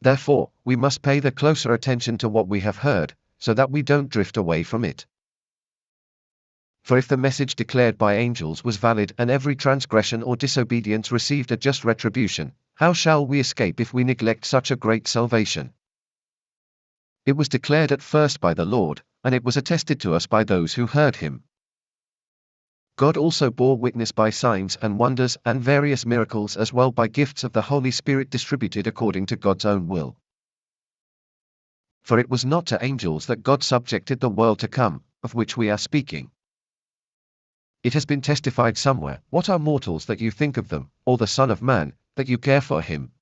Therefore, we must pay the closer attention to what we have heard, so that we don't drift away from it. For if the message declared by angels was valid and every transgression or disobedience received a just retribution, how shall we escape if we neglect such a great salvation? It was declared at first by the Lord, and it was attested to us by those who heard him. God also bore witness by signs and wonders and various miracles, as well by gifts of the Holy Spirit distributed according to God's own will. For it was not to angels that God subjected the world to come, of which we are speaking. It has been testified somewhere, "What are mortals that you think of them, or the Son of Man, that you care for him?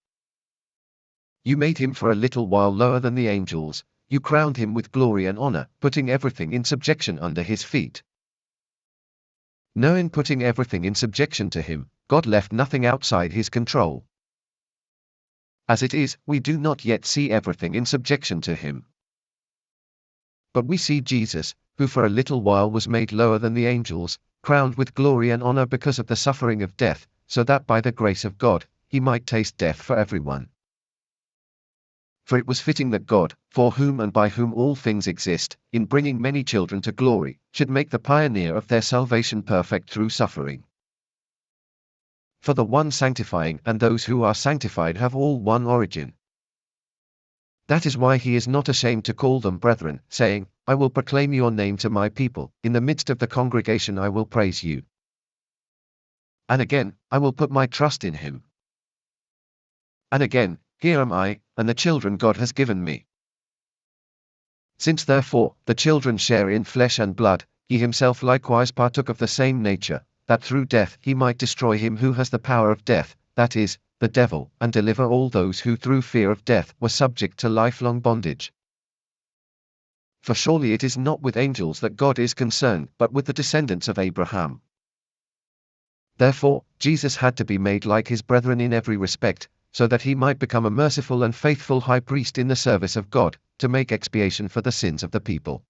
You made him for a little while lower than the angels, you crowned him with glory and honor, putting everything in subjection under his feet." No, in putting everything in subjection to him, God left nothing outside his control. As it is, we do not yet see everything in subjection to him. But we see Jesus, who for a little while was made lower than the angels, crowned with glory and honor because of the suffering of death, so that by the grace of God, he might taste death for everyone. For it was fitting that God, for whom and by whom all things exist, in bringing many children to glory, should make the pioneer of their salvation perfect through suffering. For the one sanctifying and those who are sanctified have all one origin. That is why he is not ashamed to call them brethren, saying, "I will proclaim your name to my people, in the midst of the congregation I will praise you." And again, "I will put my trust in him." And again, "Here am I, and the children God has given me." Since therefore the children share in flesh and blood, he himself likewise partook of the same nature, that through death he might destroy him who has the power of death, that is, the devil, and deliver all those who through fear of death were subject to lifelong bondage. For surely it is not with angels that God is concerned, but with the descendants of Abraham. Therefore, Jesus had to be made like his brethren in every respect, so that he might become a merciful and faithful high priest in the service of God, to make expiation for the sins of the people.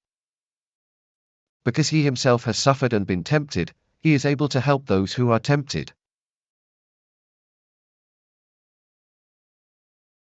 Because he himself has suffered and been tempted, he is able to help those who are tempted.